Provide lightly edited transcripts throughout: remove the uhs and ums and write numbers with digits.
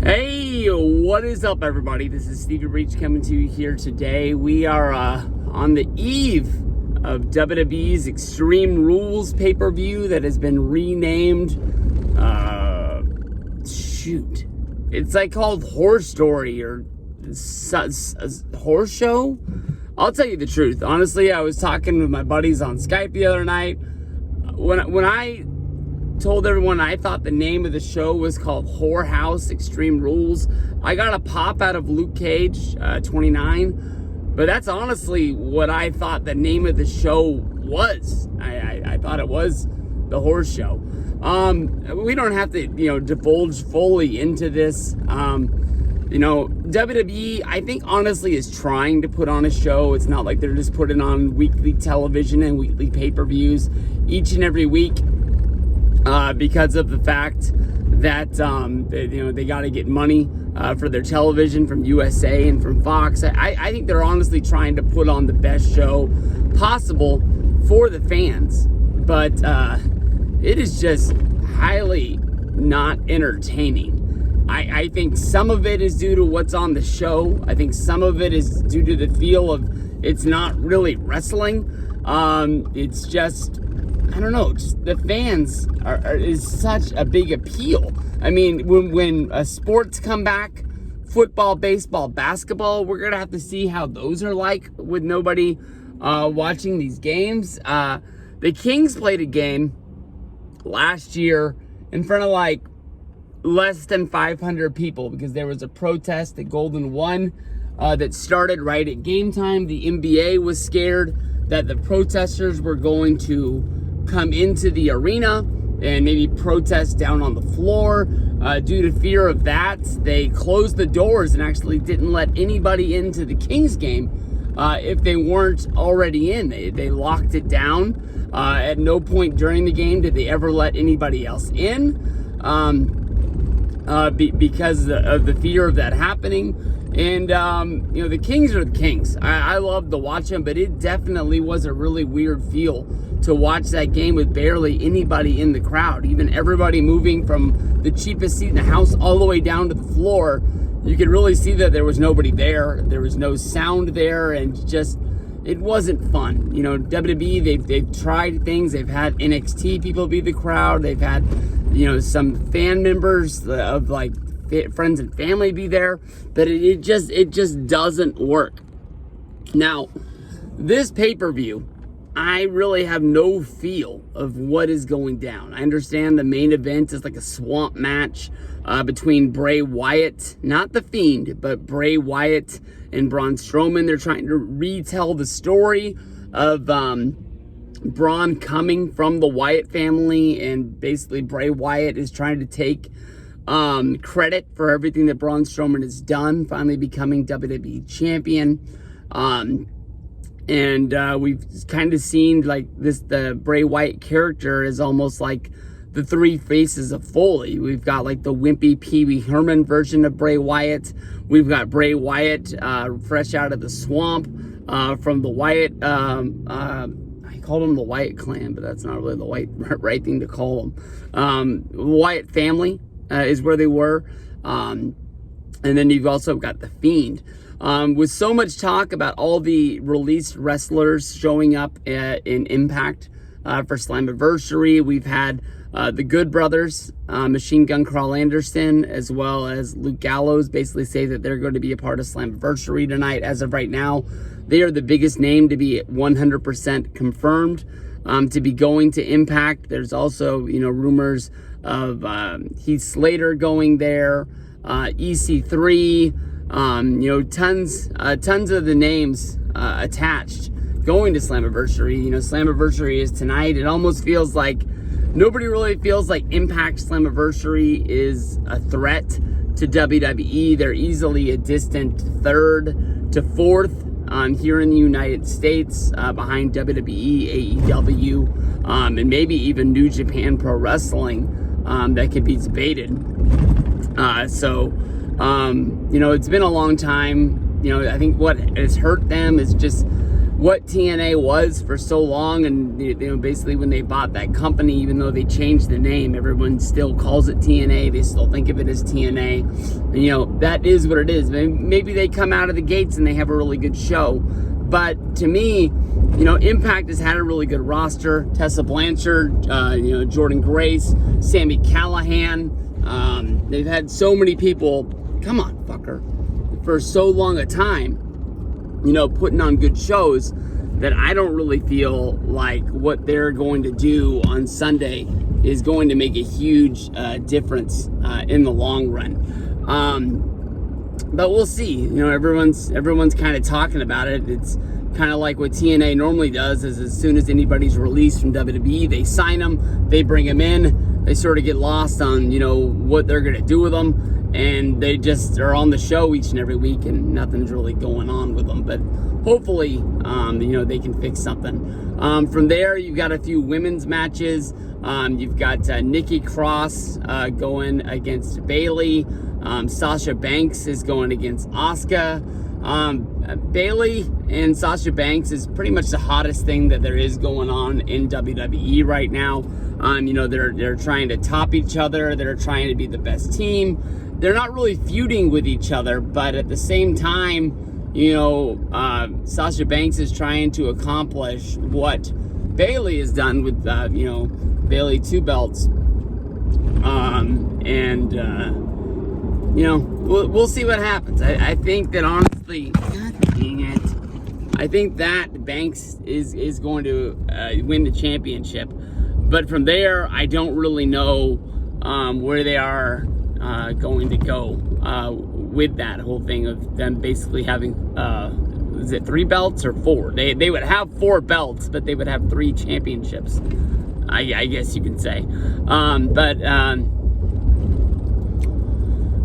Hey, what is up, everybody? This is Stevie Breach coming to you here today. We are on the eve of WWE's Extreme Rules pay-per-view that has been renamed. It's like called Horror Story or Horror Show. I'll tell you the truth. Honestly, I was talking with my buddies on Skype the other night. When I told everyone I thought the name of the show was called Whorehouse Extreme Rules, I got a pop out of Luke Cage 29, but that's honestly what I thought the name of the show was. I thought it was the Horse Show. We don't have to divulge fully into this. WWE, I think, honestly, is trying to put on a show. It's not like they're just putting on weekly television and weekly pay-per-views each and every week. Because of the fact that they got to get money for their television from USA and from Fox. I think they're honestly trying to put on the best show possible for the fans, but it is just highly not entertaining. I think some of it is due to what's on the show. I think some of it is due to the feel of it's not really wrestling. It's just, I don't know, just the fans is such a big appeal. I mean, when sports come back, football, baseball, basketball, we're going to have to see how those are like with nobody watching these games. The Kings played a game last year in front of like less than 500 people because there was a protest at Golden One that started right at game time. The NBA was scared that the protesters were going to come into the arena and maybe protest down on the floor. Due to fear of that, they closed the doors and actually didn't let anybody into the Kings game if they weren't already in. They locked it down. At no point during the game did they ever let anybody else in because of the fear of that happening. And, the Kings are the Kings. I love to watch them, but it definitely was a really weird feel to watch that game with barely anybody in the crowd. Even everybody moving from the cheapest seat in the house all the way down to the floor. You could really see that there was nobody there. There was no sound there, and just, it wasn't fun. WWE, they've tried things. They've had NXT people be the crowd. They've had, some fan members of like friends and family be there, but it just doesn't work. Now, this pay-per-view, I really have no feel of what is going down. I understand the main event is like a swamp match between Bray Wyatt, not The Fiend, but Bray Wyatt and Braun Strowman. They're trying to retell the story of Braun coming from the Wyatt family, and basically Bray Wyatt is trying to take credit for everything that Braun Strowman has done, finally becoming WWE champion. And we've kind of seen like the Bray Wyatt character is almost like the three faces of Foley. We've got like the wimpy Pee Wee Herman version of Bray Wyatt. We've got Bray Wyatt fresh out of the swamp from the Wyatt, I called him the Wyatt clan, but that's not really the right thing to call them. Wyatt family is where they were. And then you've also got The Fiend. With so much talk about all the released wrestlers showing up in Impact for Slammiversary, we've had the Good Brothers, Machine Gun Carl Anderson, as well as Luke Gallows basically say that they're going to be a part of Slammiversary tonight. As of right now, they are the biggest name to be 100% confirmed to be going to Impact. There's also, rumors of Heath Slater going there, EC3, tons of the names attached going to Slammiversary. Slammiversary is tonight. It almost feels like nobody really feels like Impact Slammiversary is a threat to WWE. They're easily a distant third to fourth here in the United States behind WWE, AEW, and maybe even New Japan Pro Wrestling that could be debated. It's been a long time. I think what has hurt them is just what TNA was for so long, and basically when they bought that company, even though they changed the name, everyone still calls it TNA. They still think of it as TNA. And, that is what it is. Maybe they come out of the gates and they have a really good show, but to me, Impact has had a really good roster. Tessa Blanchard, Jordan Grace, Sami Callihan. They've had so many people, come on, fucker, for so long a time, putting on good shows, that I don't really feel like what they're going to do on Sunday is going to make a huge difference in the long run. But we'll see. Everyone's kind of talking about it. It's kind of like what TNA normally does, is as soon as anybody's released from WWE, they sign them, they bring them in, they sort of get lost on, what they're going to do with them, and they just are on the show each and every week, and nothing's really going on with them. But hopefully, they can fix something. From there, you've got a few women's matches. You've got Nikki Cross going against Bayley. Sasha Banks is going against Asuka. Bayley and Sasha Banks is pretty much the hottest thing that there is going on in WWE right now. They're trying to top each other. They're trying to be the best team. They're not really feuding with each other, but at the same time, Sasha Banks is trying to accomplish what Bayley has done with, Bayley 2 belts. We'll see what happens. I think that honestly, God dang it, I think that Banks is going to win the championship. But from there, I don't really know where they are going to go with that whole thing of them basically having, is it 3 belts or 4? They would have 4 belts, but they would have 3 championships, I guess you can say.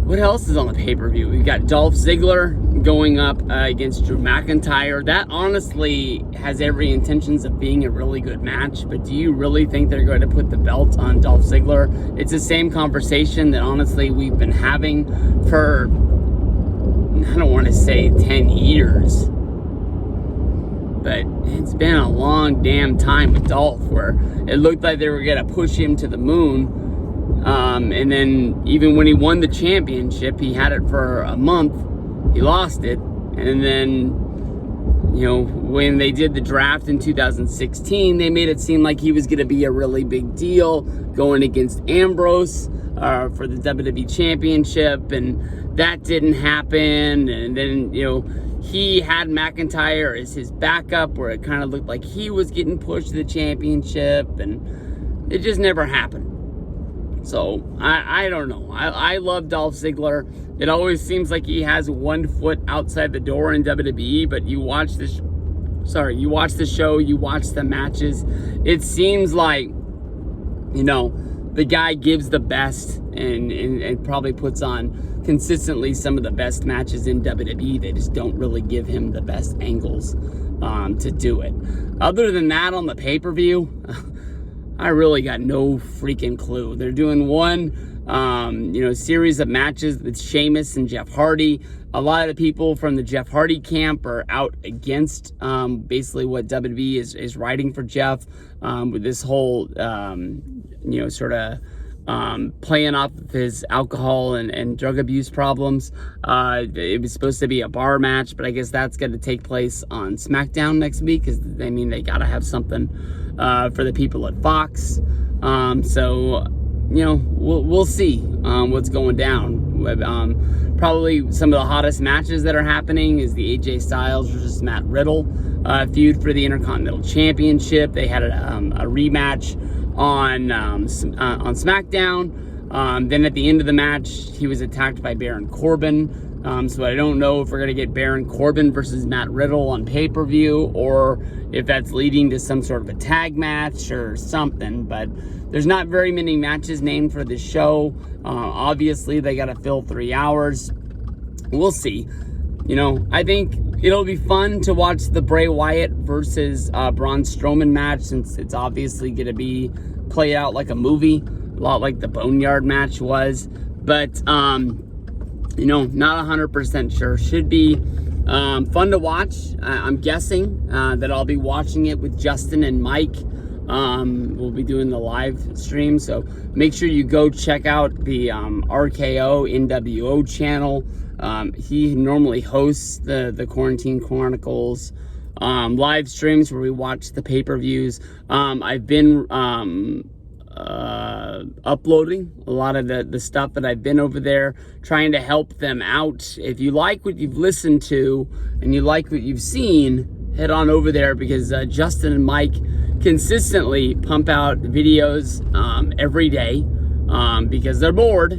What else is on the pay-per-view? We've got Dolph Ziggler going up against Drew McIntyre. That honestly has every intentions of being a really good match, but do you really think they're going to put the belt on Dolph Ziggler? It's the same conversation that honestly we've been having for, I don't want to say 10 years, but it's been a long damn time with Dolph, where it looked like they were going to push him to the moon. And then even when he won the championship, he had it for a month, he lost it, and then, when they did the draft in 2016, they made it seem like he was going to be a really big deal going against Ambrose for the WWE championship, and that didn't happen. And then, he had McIntyre as his backup, where it kind of looked like he was getting pushed to the championship, and it just never happened. So, I don't know. I love Dolph Ziggler. It always seems like he has 1 foot outside the door in WWE, but you watch the show, you watch the matches, it seems like, the guy gives the best and probably puts on consistently some of the best matches in WWE. They just don't really give him the best angles to do it. Other than that, on the pay-per-view, I really got no freaking clue. They're doing one, series of matches with Sheamus and Jeff Hardy. A lot of the people from the Jeff Hardy camp are out against basically what WWE is writing for Jeff, with this whole, playing off of his alcohol and drug abuse problems. It was supposed to be a bar match, but I guess that's going to take place on SmackDown next week, because they got to have something for the people at Fox. We'll see what's going down. Probably some of the hottest matches that are happening is the AJ Styles versus Matt Riddle feud for the Intercontinental Championship. They had a rematch on SmackDown. Then at the end of the match, he was attacked by Baron Corbin. So I don't know if we're going to get Baron Corbin versus Matt Riddle on pay-per-view, or if that's leading to some sort of a tag match or something. But there's not very many matches named for this show. Obviously, they got to fill 3 hours. We'll see. I think it'll be fun to watch the Bray Wyatt versus Braun Strowman match, since it's obviously going to be played out like a movie, a lot like the Boneyard match was. But, not 100% sure. Should be Fun to watch. I'm guessing that I'll be watching it with Justin and Mike. We'll be doing the live stream, so make sure you go check out the RKO NWO channel. He normally hosts the Quarantine Chronicles live streams where we watch the pay-per-views. I've been uploading a lot of the stuff that I've been over there, trying to help them out. If you like what you've listened to and you like what you've seen, head on over there, because Justin and Mike consistently pump out videos every day because they're bored.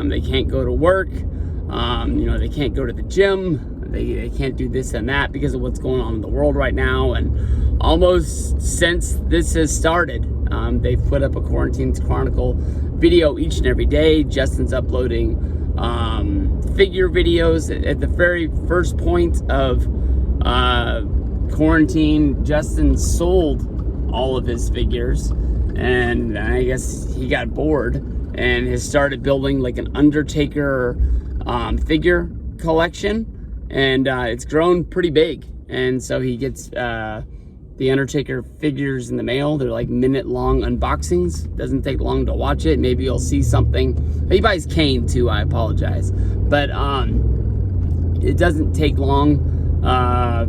They can't go to work. They can't go to the gym. They can't do this and that because of what's going on in the world right now. And almost since this has started, they've put up a Quarantine Chronicle video each and every day. Justin's uploading figure videos. At the very first point of quarantine, Justin sold all of his figures, and I guess he got bored and has started building like an Undertaker figure collection, and it's grown pretty big. And so he gets the Undertaker figures in the mail. They're like minute-long unboxings. Doesn't take long to watch it. Maybe you'll see something. He buys Kane too, I apologize. But it doesn't take long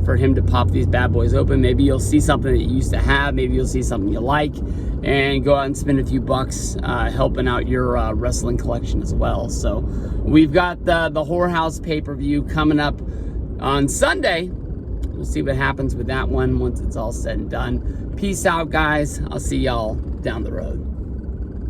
for him to pop these bad boys open. Maybe you'll see something that you used to have. Maybe you'll see something you like, and go out and spend a few bucks helping out your wrestling collection as well. So we've got the Whorehouse pay-per-view coming up on Sunday. We'll see what happens with that one once it's all said and done. Peace out, guys. I'll see y'all down the road.